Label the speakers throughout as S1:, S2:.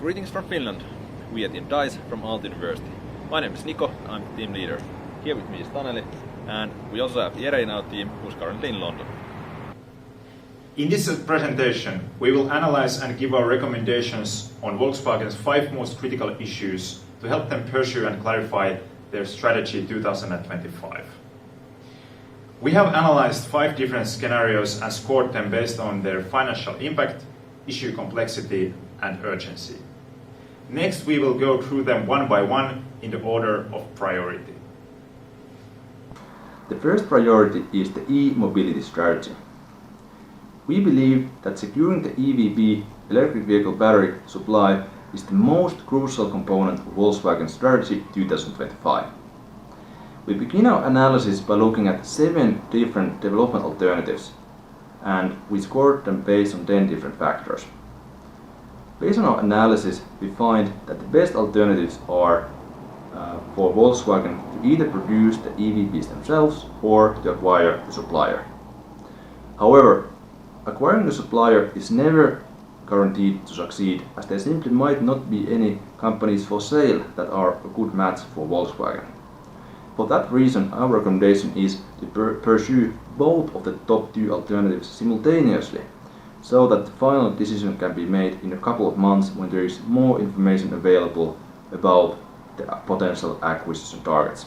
S1: Greetings from Finland. We are Team DICE from Aalto University. My name is Nico, I'm the team leader. Here with me is Taneli, and we also have Jere in our team, who's currently in London.
S2: In this presentation, we will analyze and give our recommendations on Volkswagen's 5 most critical issues to help them pursue and clarify their strategy 2025. We have analyzed 5 different scenarios and scored them based on their financial impact, issue complexity, and urgency. Next, we will go through them one by one in the order of priority.
S3: The first priority is the e-mobility strategy. We believe that securing the EVB, electric vehicle battery supply, is the most crucial component of Volkswagen's strategy 2025. We begin our analysis by looking at 7 different development alternatives, and we scored them based on 10 different factors. Based on our analysis, we find that the best alternatives are for Volkswagen to either produce the EVBs themselves or to acquire the supplier. However, acquiring the supplier is never guaranteed to succeed, as there simply might not be any companies for sale that are a good match for Volkswagen. For that reason, our recommendation is to pursue both of the top 2 alternatives simultaneously, so that the final decision can be made in a couple of months when there is more information available about the potential acquisition targets.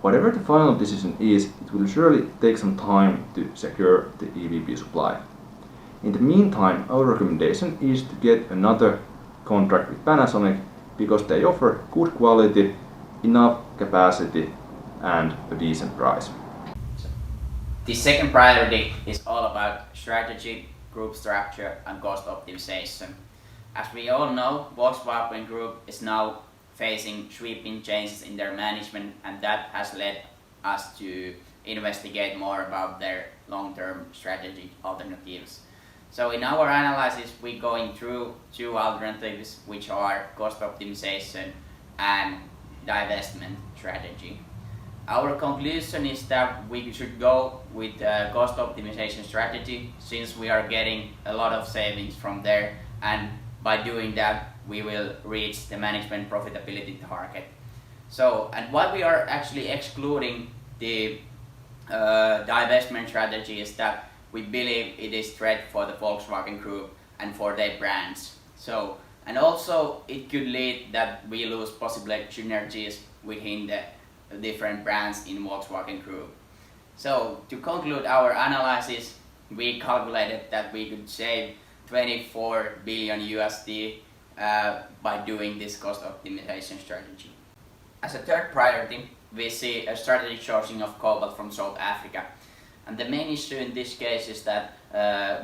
S3: Whatever the final decision is, it will surely take some time to secure the EVB supply. In the meantime, our recommendation is to get another contract with Panasonic because they offer good quality, enough capacity, and a decent price.
S4: The second priority is all about strategy, group structure, and cost optimization. As we all know, Volkswagen Group is now facing sweeping changes in their management, and that has led us to investigate more about their long-term strategy alternatives. So in our analysis, we're going through 2 alternatives, which are cost optimization and divestment strategy. Our conclusion is that we should go with cost optimization strategy, since we are getting a lot of savings from there, and by doing that we will reach the management profitability target. So, and why we are actually excluding the divestment strategy is that we believe it is threat for the Volkswagen Group and for their brands. So, and also it could lead that we lose possible synergies within the different brands in Volkswagen Group. So to conclude our analysis, we calculated that we could save $24 billion by doing this cost optimization strategy. As a third priority, we see a strategic sourcing of cobalt from South Africa. And the main issue in this case is that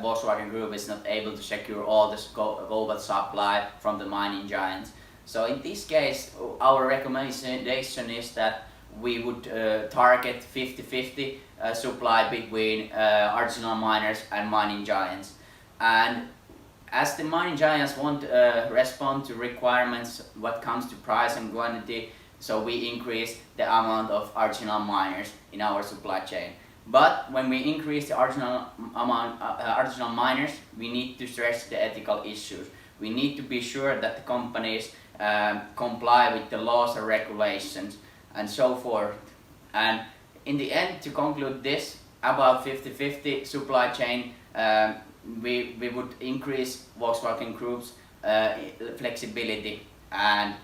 S4: Volkswagen Group is not able to secure all the cobalt supply from the mining giants. So in this case, our recommendation is that we would target 50-50 supply between artisanal miners and mining giants. And as the mining giants won't respond to requirements what comes to price and quantity, so we increase the amount of artisanal miners in our supply chain. But when we increase the artisanal miners, we need to stress the ethical issues. We need to be sure that the companies comply with the laws and regulations and so forth. And in the end, to conclude this, about 50-50 supply chain, we would increase Volkswagen Group's flexibility, and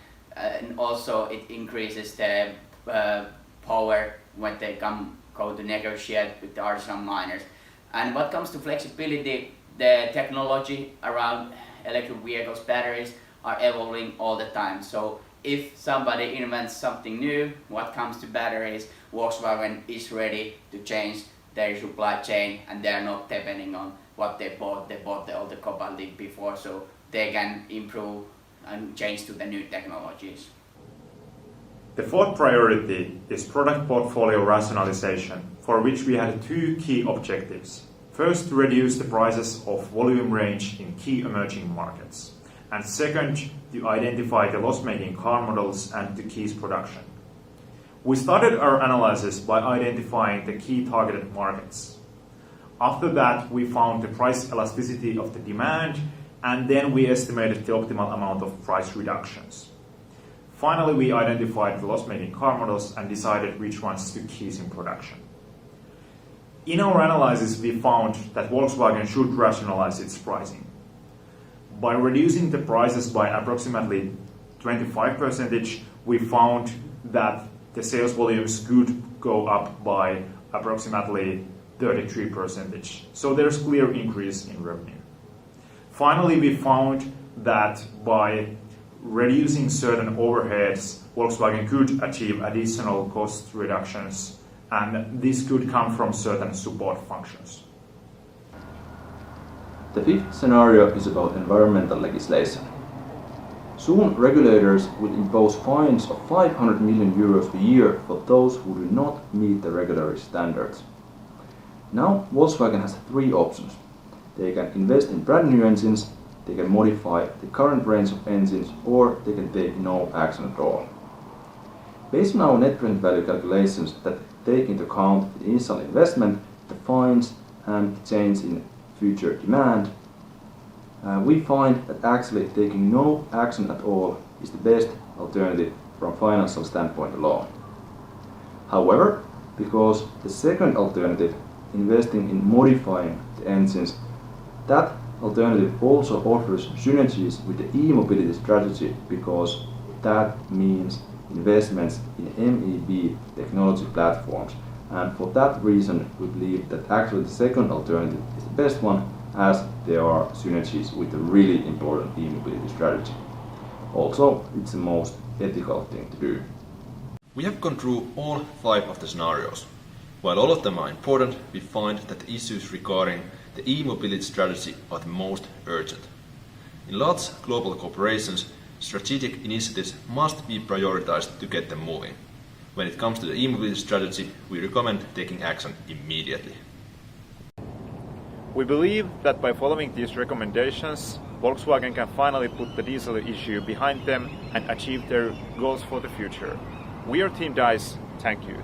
S4: also it increases the power when they go to negotiate with the artisanal miners. And what comes to flexibility, the technology around electric vehicles batteries are evolving all the time. So if somebody invents something new, what comes to batteries, Volkswagen is ready to change their supply chain, and they are not depending on what they bought. They bought all the cobalt before, so they can improve and change to the new technologies.
S2: The fourth priority is product portfolio rationalization, for which we had 2 key objectives. First, to reduce the prices of volume range in key emerging markets. And second, to identify the loss-making car models and to cease production. We started our analysis by identifying the key targeted markets. After that, we found the price elasticity of the demand and then we estimated the optimal amount of price reductions. Finally, we identified the loss-making car models and decided which ones to keep in production. In our analysis, we found that Volkswagen should rationalize its pricing. By reducing the prices by approximately 25%, we found that the sales volumes could go up by approximately 33%. So there's clear increase in revenue. Finally, we found that by reducing certain overheads, Volkswagen could achieve additional cost reductions, and this could come from certain support functions.
S3: The fifth scenario is about environmental legislation. Soon regulators will impose fines of 500 million euros a year for those who do not meet the regulatory standards. Now Volkswagen has three options. They can invest in brand new engines, they can modify the current range of engines, or they can take no action at all. Based on our net present value calculations that take into account the initial investment, the fines, and the change in future demand, we find that actually taking no action at all is the best alternative from a financial standpoint alone. However, because the second alternative, investing in modifying the engines, that alternative also offers synergies with the e-mobility strategy, because that means investments in MEB technology platforms, and for that reason we believe that actually the second alternative is the best one, as there are synergies with the really important e-mobility strategy. Also, it's the most ethical thing to do.
S1: We have gone through all 5 of the scenarios. While all of them are important, we find that the issues regarding the e-mobility strategy are the most urgent. In large global corporations, strategic initiatives must be prioritized to get them moving. When it comes to the e-mobility strategy, we recommend taking action immediately.
S2: We believe that by following these recommendations, Volkswagen can finally put the diesel issue behind them and achieve their goals for the future. We are Team DICE. Thank you.